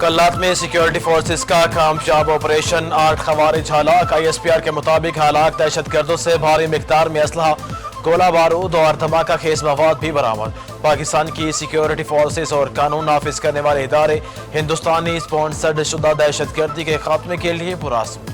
کلات میں security forces کا کامیاب آپریشن 8 خوارج ہلاک ISPR کے مطابق ہلاک دہشت گردوں سے بھاری مقدار میں اسلحہ گولہ بارود اور دھماکہ خیز مواد بھی برآمد پاکستان کی سیکیورٹی فورسز اور قانون نافذ کرنے والے ادارے ہندوستانی اسپانسرڈ شدہ دہشت گردی کے خاتمے کے لیے پرعزم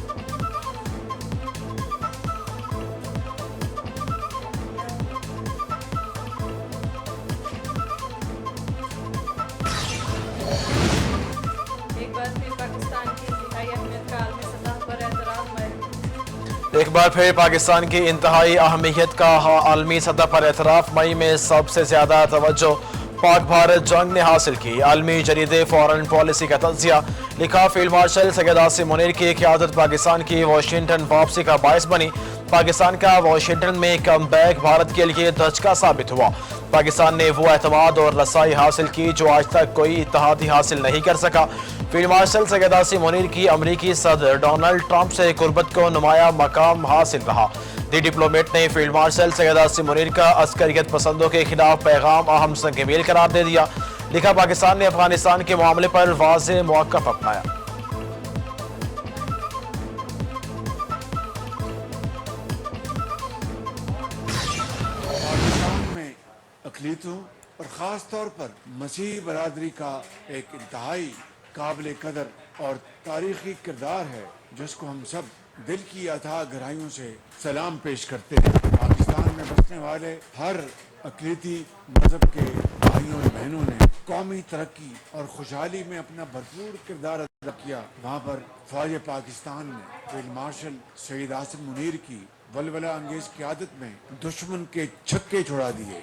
ایک بار پھر پاکستان کی انتہائی اہمیت کا عالمی سطح پر اعتراف مئی میں سب سے زیادہ توجہ پاک بھارت جنگ نے حاصل کی عالمی جریدے فارن پالیسی کا تجزیہ لکھا فیلڈ مارشل سید عاصم منیر کی قیادت پاکستان کی واشنگٹن واپسی کا باعث بنی پاکستان کا واشنگٹن میں کم بیک بھارت کے لیے دھچکا ثابت ہوا پاکستان نے وہ اعتماد اور رسائی حاصل کی جو آج تک کوئی اتحادی حاصل نہیں کر سکا فیلڈ مارشل سید عاصم منیر کی امریکی صدر ڈونلڈ ٹرمپ سے قربت کو نمایاں مقام حاصل رہا دی ڈپلومیٹ نے فیلڈ مارشل سید عاصم منیر کا عسکریت پسندوں کے خلاف پیغام اہم سنگ میل قرار دے دیا لکھا پاکستان نے افغانستان کے معاملے پر واضح موقف اپنایا اقلیتوں اور خاص طور پر مسیحی برادری کا ایک انتہائی قابل قدر اور تاریخی کردار ہے جس کو ہم سب دل کی اتھاہ گہرائیوں سے سلام پیش کرتے ہیں پاکستان میں بسنے والے ہر اقلیتی مذہب کے بھائیوں اور بہنوں نے قومی ترقی اور خوشحالی میں اپنا بھرپور کردار ادا کیا وہاں پر فوج پاکستان نے فیلڈ مارشل سید عاصم منیر کی ولولہ انگیز قیادت میں دشمن کے چھکے چھڑا دیے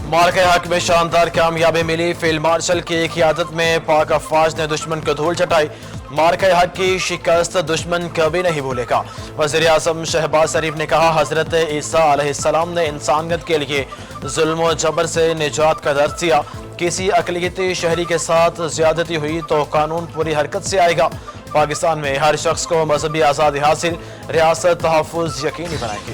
مارکہ حق میں شاندار کامیابی ملی فیلڈ مارشل کی قیادت میں پاک افواج نے دشمن کو دھول چٹائی مارکہ حق کی شکست دشمن کبھی نہیں بھولے گا وزیر اعظم شہباز شریف نے کہا حضرت عیسیٰ علیہ السلام نے انسانیت کے لیے ظلم و جبر سے نجات کا درس دیا کسی اقلیتی شہری کے ساتھ زیادتی ہوئی تو قانون پوری حرکت سے آئے گا پاکستان میں ہر شخص کو مذہبی آزادی حاصل ریاست تحفظ یقینی بنائے گی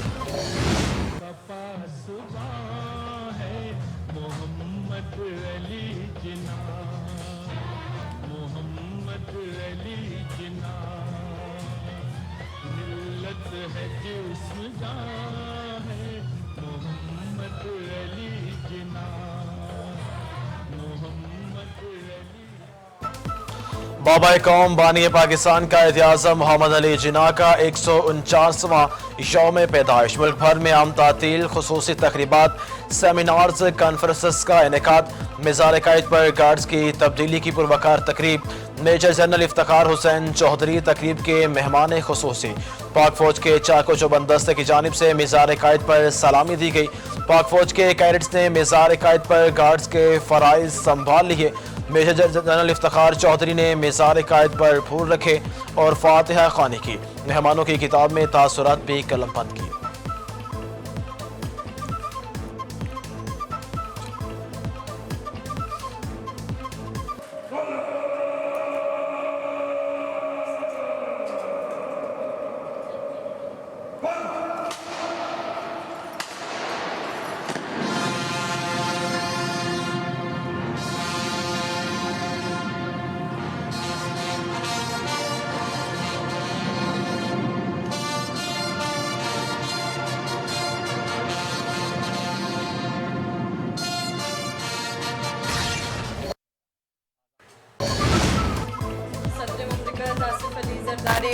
بابا قوم بانی پاکستان قائد اعظم محمد علی جناح کا 149واں یوم پیدائش ملک بھر میں عام تعطیل خصوصی تقریبات سیمینارز کانفرنسز کا انعقاد مزار قائد پر گارڈز کی تبدیلی کی پروقار تقریب میجر جنرل افتخار حسین چودھری تقریب کے مہمان خصوصی پاک فوج کے چاق و چوبند کی جانب سے مزار قائد پر سلامی دی گئی پاک فوج کے کیڈٹس نے مزار قائد پر گارڈز کے فرائض سنبھال لیے میجر جنرل افتخار چودھری نے مزار قائد پر پھول رکھے اور فاتحہ خوانی کی مہمانوں کی کتاب میں تاثرات بھی قلم بند کی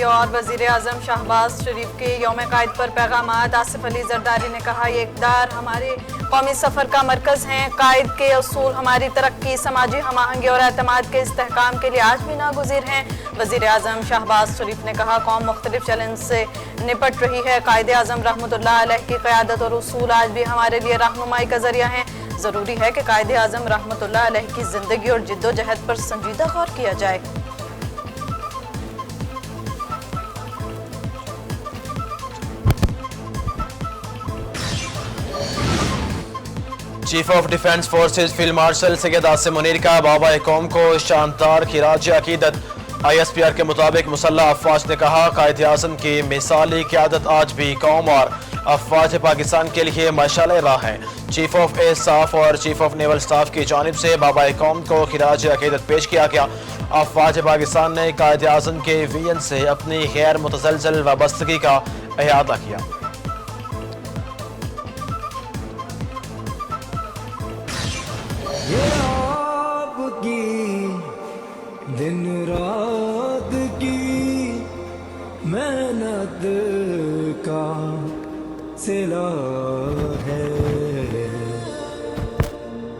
اور وزیر اعظم شہباز شریف کے یوم قائد پر پیغامات آصف علی زرداری نے کہا یہ اقدار ہمارے قومی سفر کا مرکز ہیں قائد کے اصول ہماری ترقی سماجی ہم آہنگی اور اعتماد کے استحکام کے لیے آج بھی ناگزیر ہیں وزیر اعظم شہباز شریف نے کہا قوم مختلف چیلنج سے نپٹ رہی ہے قائد اعظم رحمۃ اللہ علیہ کی قیادت اور اصول آج بھی ہمارے لیے رہنمائی کا ذریعہ ہیں ضروری ہے کہ قائد اعظم رحمۃ اللہ علیہ کی زندگی اور جد و جہد پر سنجیدہ غور کیا جائے chief of defence forces field marshal Syed Asim Munir کا بابا قوم کو شاندار خراج عقیدت ISPR کے مطابق مسلح افواج نے کہا قائد اعظم کی مثالی قیادت آج بھی قوم اور افواج پاکستان کے لیے مشعل راہ ہے۔ چیف آف ایئر اسٹاف اور چیف آف نیول اسٹاف کی جانب سے بابا قوم کو خراج عقیدت پیش کیا گیا۔ افواج پاکستان نے قائد اعظم کے وین سے اپنی غیر متزلزل وابستگی کا احاطہ کیا۔ یہ آپ کی دن رات کی محنت کا صلہ ہے،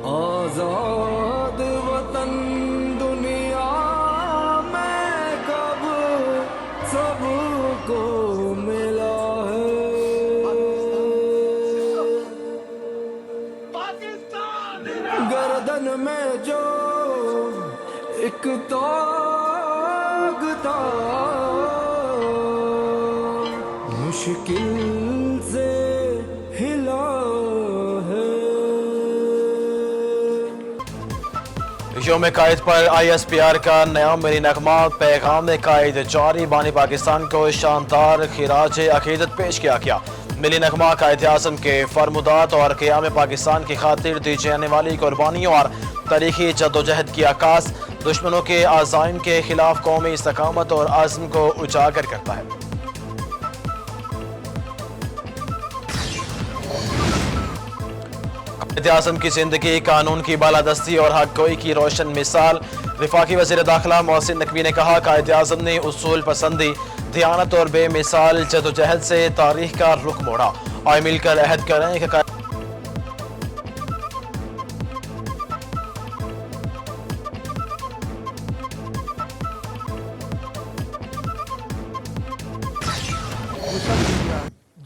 آزاد وطن دنیا میں کب سب کو ملا ہے۔ گردن میں جو ایک تاج تھا، مشکل سے ہلا ہے۔ یوم قائد پر آئی ایس پی آر کا نیا ملی نغمہ پیغام قائد جاری، بانی پاکستان کو شاندار خراج عقیدت پیش کیا گیا۔ ملی نغمہ قائد اعظم کے فرمودات اور قیام پاکستان کی خاطر دی جانے والی قربانیوں اور تاریخی جدوجہد کی عکاس، دشمنوں کے عزائم کے خلاف قومی استقامت اور عزم کو اجاگر کرتا ہے۔ قائد اعظم کی زندگی قانون کی بالادستی اور حق گوئی کی روشن مثال، وفاقی وزیر داخلہ محسن نقوی نے کہا قائد اعظم نے اصول پسندی، دیانت اور بے مثال جدوجہد سے تاریخ کا رخ موڑا۔ آئے مل کر عہد کریں کہ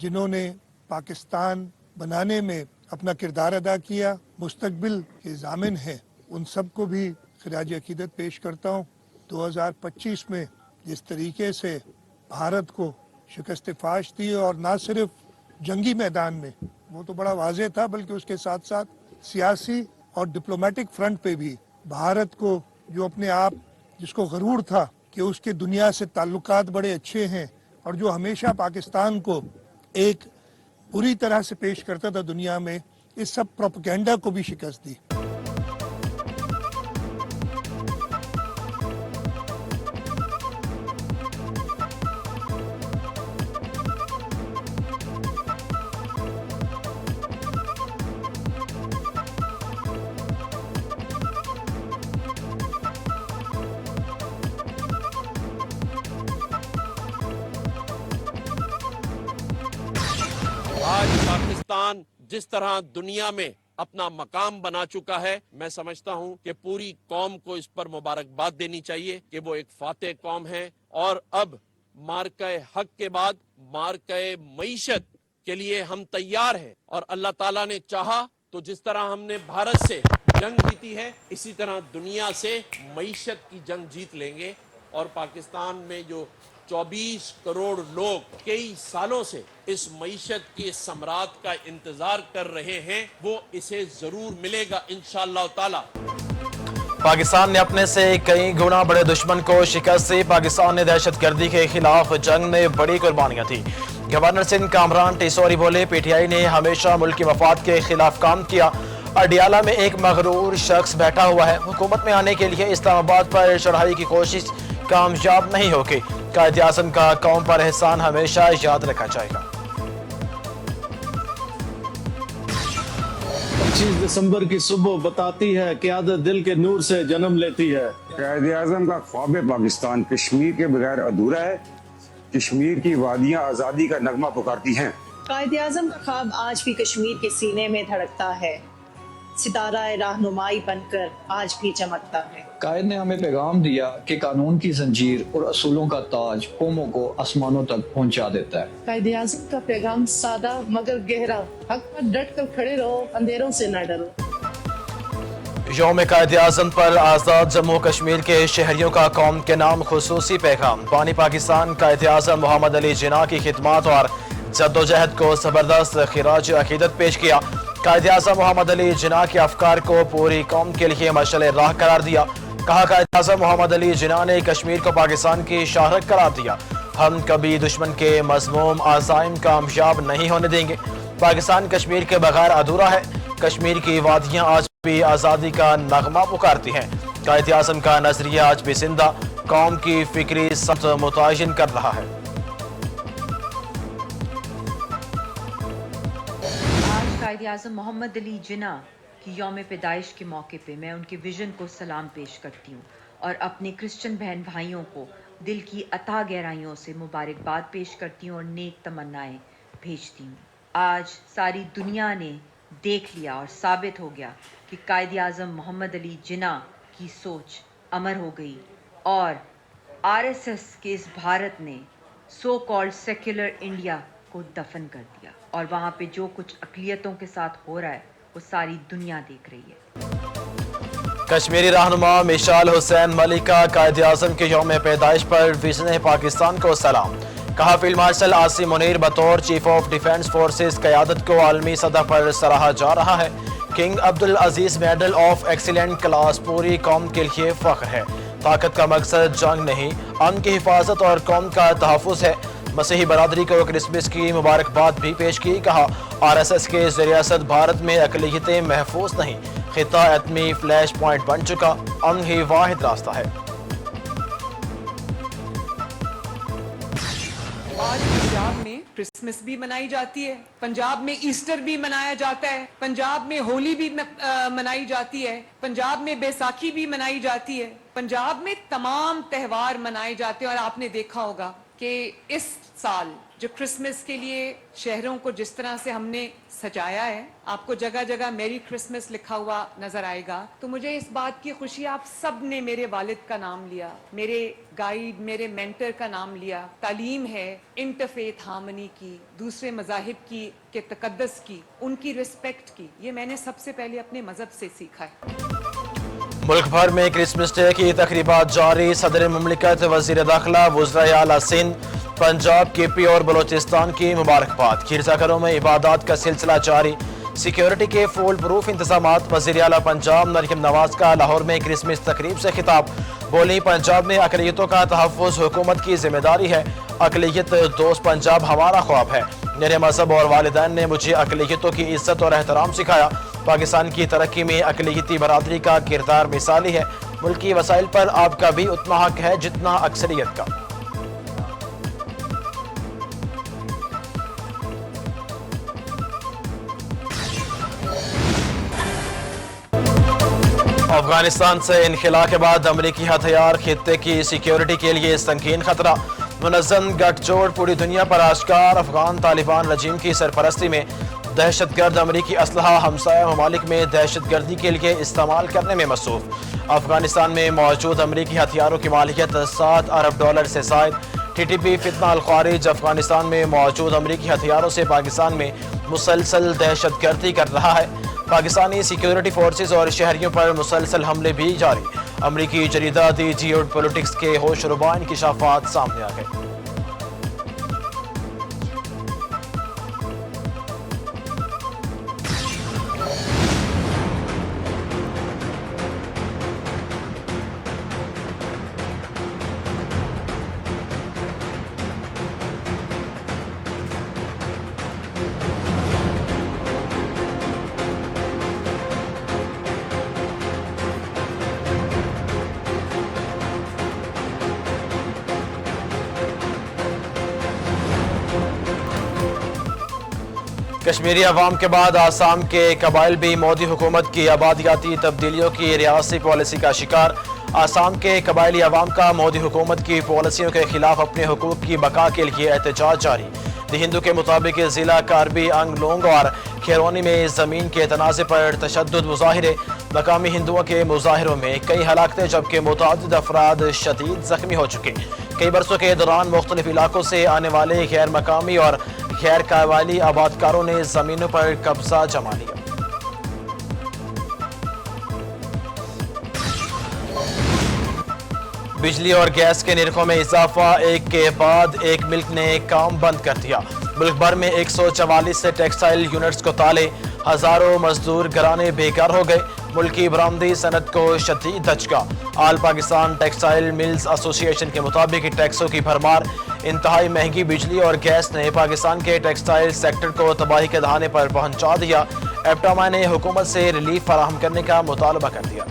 جنہوں نے پاکستان بنانے میں اپنا کردار ادا کیا، مستقبل کے ضامن ہیں، ان سب کو بھی خراج عقیدت پیش کرتا ہوں۔ 2025 میں جس طریقے سے بھارت کو شکست فاش دی، اور نہ صرف جنگی میدان میں، وہ تو بڑا واضح تھا، بلکہ اس کے ساتھ ساتھ سیاسی اور ڈپلومیٹک فرنٹ پہ بھی بھارت کو، جو اپنے آپ جس کو غرور تھا کہ اس کے دنیا سے تعلقات بڑے اچھے ہیں، اور جو ہمیشہ پاکستان کو ایک پوری طرح سے پیش کرتا تھا دنیا میں، اس سب پروپیگنڈا کو بھی شکست دی۔ آج پاکستان جس طرح دنیا میں اپنا مقام بنا چکا ہے، میں سمجھتا ہوں کہ پوری قوم کو اس پر مبارکباد دینی چاہیے کہ وہ ایک فاتح قوم ہے، اور اب مارکہ حق کے بعد مارکہ معیشت کے لیے ہم تیار ہیں، اور اللہ تعالیٰ نے چاہا تو جس طرح ہم نے بھارت سے جنگ جیتی ہے، اسی طرح دنیا سے معیشت کی جنگ جیت لیں گے، اور پاکستان میں جو 24 کروڑ لوگ کئی سالوں سے اس معیشت کے ثمرات کا انتظار کر رہے ہیں، وہ اسے ضرور ملے گا انشاءاللہ تعالی۔ پاکستان نے اپنے سے کئی گنا بڑے دشمن کو شکست دی۔ پاکستان نے دہشت گردی کے خلاف جنگ میں بڑی قربانیاں دی۔ گورنر سندھ کامران ٹیسوری بولے پی ٹی آئی نے ہمیشہ ملک کے مفاد کے خلاف کام کیا۔ اڈیالہ میں ایک مغرور شخص بیٹھا ہوا ہے، حکومت میں آنے کے لیے اسلام آباد پر چڑھائی کی کوشش کامیاب نہیں ہوگی۔ قائد اعظم کا قوم پر احسان ہمیشہ یاد رکھا جائے گا۔ 25 دسمبر کی صبح بتاتی ہے قیادت دل کے نور سے جنم لیتی ہے۔ قائد اعظم کا خواب پاکستان کشمیر کے بغیر ادھورا ہے۔ کشمیر کی وادیاں آزادی کا نغمہ پکارتی ہیں۔ قائد اعظم کا خواب آج بھی کشمیر کے سینے میں دھڑکتا ہے، ستارہ رہنمائی بن کر آج بھی چمکتا ہے۔ قائد نے ہمیں پیغام دیا کہ قانون کی زنجیر اور اصولوں کا تاج قوموں کو آسمانوں تک پہنچا دیتا ہے۔ قائد اعظم کا پیغام سادہ مگر گہرا، حق پر ڈٹ کر کھڑے رہو، اندھیروں سے نہ ڈرو۔ یوم قائد اعظم پر آزاد جموں کشمیر کے شہریوں کا قوم کے نام خصوصی پیغام۔ بانی پاکستان قائد اعظم محمد علی جناح کی خدمات اور جدوجہد کو زبردست خراج عقیدت پیش کیا۔ قائد اعظم محمد علی جناح کے افکار کو پوری قوم کے لیے مشعل راہ قرار دیا۔ کہا قائد اعظم محمد علی جناح نے کشمیر کو پاکستان کی شاہراہ قرار دیا۔ ہم کبھی دشمن کے مذموم عزائم کامیاب نہیں ہونے دیں گے۔ پاکستان کشمیر کے بغیر ادھورا ہے۔ کشمیر کی وادیاں آج بھی آزادی کا نغمہ پکارتی ہیں۔ قائد اعظم کا نظریہ آج بھی زندہ قوم کی فکری سمت متعین کر رہا ہے۔ آج قائد اعظم محمد علی جناح کی یوم پیدائش کے موقع پہ میں ان کے ویژن کو سلام پیش کرتی ہوں اور اپنے کرسچن بہن بھائیوں کو دل کی عطا گہرائیوں سے مبارکباد پیش کرتی ہوں اور نیک تمنائیں بھیجتی ہوں۔ آج ساری دنیا نے دیکھ لیا اور ثابت ہو گیا کہ قائد اعظم محمد علی جناح کی سوچ امر ہو گئی اور RSS کے اس بھارت نے سو کالڈ سیکولر انڈیا کو دفن کر دیا، اور وہاں پہ جو کچھ اقلیتوں کے ساتھ ہو رہا ہے وہ ساری دنیا دیکھ رہی ہے۔ کشمیری رہنما مشال حسین ملکہ قائد اعظم کے یوم پیدائش پر ویژن پاکستان کو سلام۔ کہا فیلڈ مارشل عاصم منیر بطور چیف آف ڈیفنس فورسز قیادت کو عالمی سطح پر سراہا جا رہا ہے۔ King Abdulaziz medal of excellent class پوری قوم کے لیے فخر ہے۔ طاقت کا مقصد جنگ نہیں، امن کی حفاظت اور قوم کا تحفظ ہے۔ مسیحی برادری کو کرسمس کی مبارکباد بھی پیش کی۔ کہا RSS کے ریاست بھارت میں اقلیتیں محفوظ نہیں، خطہ ایٹمی فلیش پوائنٹ بن چکا، امن ہی واحد راستہ ہے۔ آج پنجاب میں کرسمس بھی منائی جاتی ہے، پنجاب میں ایسٹر بھی منایا جاتا ہے، پنجاب میں ہولی بھی منائی جاتی ہے، پنجاب میں بیساکھی بھی منائی جاتی ہے، پنجاب میں تمام تہوار منائے جاتے ہیں۔ اور آپ نے دیکھا ہوگا کہ اس سال جو کرسمس کے لیے شہروں کو جس طرح سے ہم نے سجایا ہے، آپ کو جگہ جگہ میری کرسمس لکھا ہوا نظر آئے گا، تو مجھے اس بات کی خوشی، آپ سب نے میرے والد کا نام لیا، میرے گائیڈ، میرے مینٹر کا نام لیا۔ تعلیم ہے انٹرفیتھ ہارمنی کی، دوسرے مذاہب کی کے تقدس کی، ان کی رسپیکٹ کی، یہ میں نے سب سے پہلے اپنے مذہب سے سیکھا ہے۔ ملک بھر میں کرسمس ڈے کی تقریبات جاری۔ صدر مملکت، وزیر داخلہ، وزرائے اعلیٰ سندھ، پنجاب، KP اور بلوچستان کی مبارکباد۔ گرجا گھروں میں عبادات کا سلسلہ جاری۔ سیکیورٹی کے فول پروف انتظامات۔ وزیر اعلیٰ پنجاب مریم نواز کا لاہور میں کرسمس تقریب سے خطاب۔ بولی پنجاب میں اقلیتوں کا تحفظ حکومت کی ذمہ داری ہے۔ اقلیت دوست پنجاب ہمارا خواب ہے۔ میرے مذہب اور والدین نے مجھے اقلیتوں کی عزت اور احترام سکھایا۔ پاکستان کی ترقی میں اقلیتی برادری کا کردار مثالی ہے۔ ملکی وسائل پر آپ کا بھی اتنا حق ہے جتنا اکثریت کا۔ افغانستان سے انخلا کے بعد امریکی ہتھیار خطے کی سیکیورٹی کے لیے سنگین خطرہ۔ منظم گٹھ جوڑ پوری دنیا پر آشکار۔ افغان طالبان رجیم کی سرپرستی میں دہشت گرد امریکی اسلحہ ہمسایہ ممالک میں دہشت گردی کے لیے استعمال کرنے میں مصروف۔ افغانستان میں موجود امریکی ہتھیاروں کی مالیت $7 ارب سے زائد۔ TTP فتنہ الخوارج افغانستان میں موجود امریکی ہتھیاروں سے پاکستان میں مسلسل دہشت گردی کر رہا ہے۔ پاکستانی سیکیورٹی فورسز اور شہریوں پر مسلسل حملے بھی جاری۔ امریکی جریدہ دی جیو پولیٹکس کے ہوش ربا انکشافات سامنے آ گئے۔ کشمیری عوام کے بعد آسام کے قبائل بھی مودی حکومت کی آبادیاتی تبدیلیوں کی ریاستی پالیسی کا شکار۔ آسام کے قبائلی عوام کا مودی حکومت کی پالیسیوں کے خلاف اپنے حقوق کی بقا کے لیے احتجاج جاری۔ دی ہندو کے مطابق ضلع کاربی انگلونگ اور کھیرونی میں زمین کے تنازع پر تشدد مظاہرے۔ مقامی ہندوؤں کے مظاہروں میں کئی ہلاکتیں جبکہ متعدد افراد شدید زخمی ہو چکے۔ کئی برسوں کے دوران مختلف علاقوں سے آنے والے غیر مقامی اور غیر قبائلی آبادکاروں نے زمینوں پر قبضہ جما لیا۔ بجلی اور گیس کے نرخوں میں اضافہ، ایک کے بعد ایک ملک نے کام بند کر دیا۔ ملک بھر میں 144 سے ٹیکسٹائل یونٹس کو تالے، ہزاروں مزدور گھرانے بے گھر ہو گئے۔ ملکی برآمدی صنعت کو شدید دھچکا۔ آل پاکستان ٹیکسٹائل ملز ایسوسی ایشن کے مطابق ٹیکسوں کی بھرمار، انتہائی مہنگی بجلی اور گیس نے پاکستان کے ٹیکسٹائل سیکٹر کو تباہی کے دہانے پر پہنچا دیا۔ ایپٹاما نے حکومت سے ریلیف فراہم کرنے کا مطالبہ کر دیا۔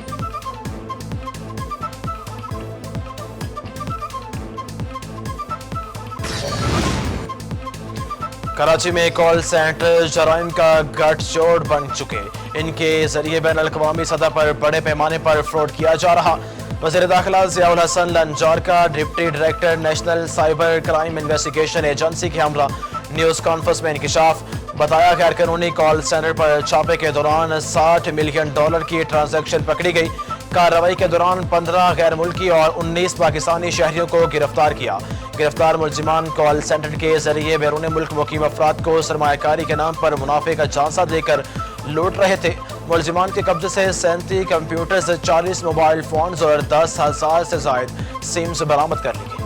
کراچی میں کال سینٹر جرائم کا گٹھ جوڑ بن چکے، ان کے ذریعے بین الاقوامی سطح پر بڑے پیمانے پر فراڈ کیا جا رہا۔ وزیر داخلہ ضیاء الحسن لنجار کا deputy director national cyber crime investigation agency کے ہمراہ نیوز کانفرنس میں انکشاف۔ بتایا غیر قانونی کال سینٹر پر چھاپے کے دوران $60 ملین کی ٹرانزیکشن پکڑی گئی۔ کارروائی کے دوران 15 غیر ملکی اور 19 پاکستانی شہریوں کو گرفتار کیا۔ گرفتار ملزمان کال سینٹر کے ذریعے بیرون ملک مقیم افراد کو سرمایہ کاری کے نام پر منافع کا جھانسا دے کر لوٹ رہے تھے۔ ملزمان کے قبضے سے 37 کمپیوٹرز، 40 موبائل فونز اور 10,000 سے زائد سمز برآمد کر لی گئی۔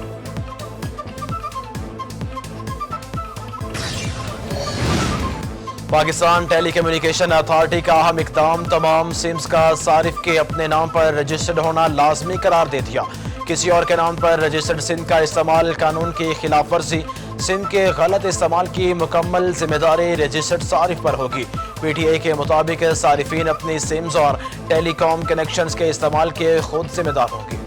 پاکستان ٹیلی کمیونیکیشن اتھارٹی کا اہم اقدام، تمام سمز کا صارف کے اپنے نام پر رجسٹرڈ ہونا لازمی قرار دے دیا۔ کسی اور کے نام پر رجسٹرڈ سم کا استعمال قانون کی خلاف ورزی، سم کے غلط استعمال کی مکمل ذمہ داری رجسٹرڈ صارف پر ہوگی۔ پی ٹی آئی کے مطابق صارفین اپنی سمز اور ٹیلی کام کنیکشنز کے استعمال کے خود ذمہ دار ہوں گے۔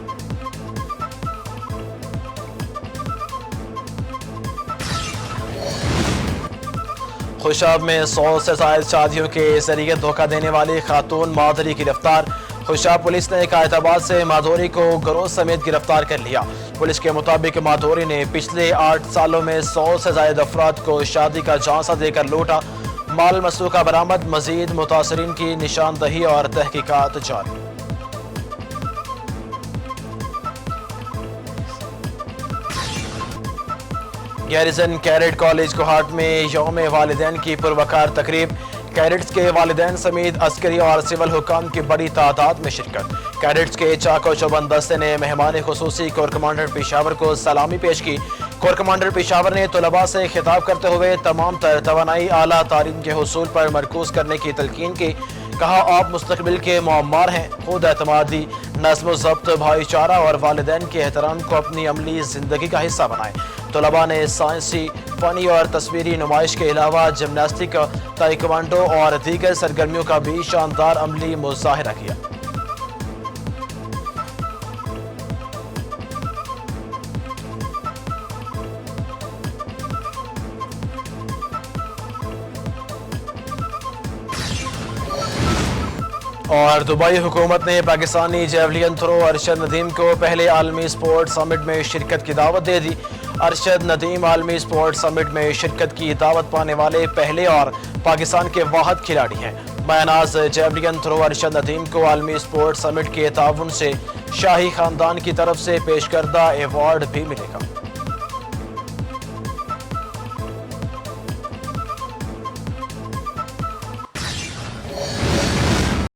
خوشاب میں 100 سے زائد شادیوں کے ذریعے دھوکہ دینے والی خاتون مادری گرفتار۔ خوشاب پولیس نے قائد آباد سے مادوری کو گروہ سمیت گرفتار کر لیا۔ پولیس کے مطابق مادوری نے پچھلے 8 سالوں میں 100 سے زائد افراد کو شادی کا جھانسا دے کر لوٹا۔ مال مسروقہ برآمد، مزید متاثرین کی نشاندہی اور تحقیقات جاری۔ گیریزن کیڈٹ کالج کوہاٹ میں یوم والدین کی پروقار تقریب۔ کیڈٹس کے والدین سمیت عسکری اور سول حکام کی بڑی تعداد میں شرکت۔ کیڈٹس کے چاق و چوبند دستے نے مہمان خصوصی کور کمانڈر پشاور کو سلامی پیش کی۔ کور کمانڈر پشاور نے طلباء سے خطاب کرتے ہوئے تمام تر توانائی اعلیٰ تعلیم کے حصول پر مرکوز کرنے کی تلقین کی۔ کہا آپ مستقبل کے معمار ہیں، خود اعتمادی، نظم و ضبط، بھائی چارہ اور والدین کے احترام کو اپنی عملی زندگی کا حصہ بنائیں۔ طلباء نے سائنسی، فنی اور تصویری نمائش کے علاوہ جمناسٹک، تائیکوانڈو اور دیگر سرگرمیوں کا بھی شاندار عملی مظاہرہ کیا۔ اور دبئی حکومت نے پاکستانی جیولین تھرو ارشد ندیم کو پہلے عالمی سپورٹ سمٹ میں شرکت کی دعوت دے دی۔ ارشد ندیم عالمی سپورٹ سمٹ میں شرکت کی دعوت پانے والے پہلے اور پاکستان کے واحد کھلاڑی ہیں۔ مایناز جیولین تھرو ارشد ندیم کو عالمی سپورٹ سمٹ کے تعاون سے شاہی خاندان کی طرف سے پیش کردہ ایوارڈ بھی ملے گا۔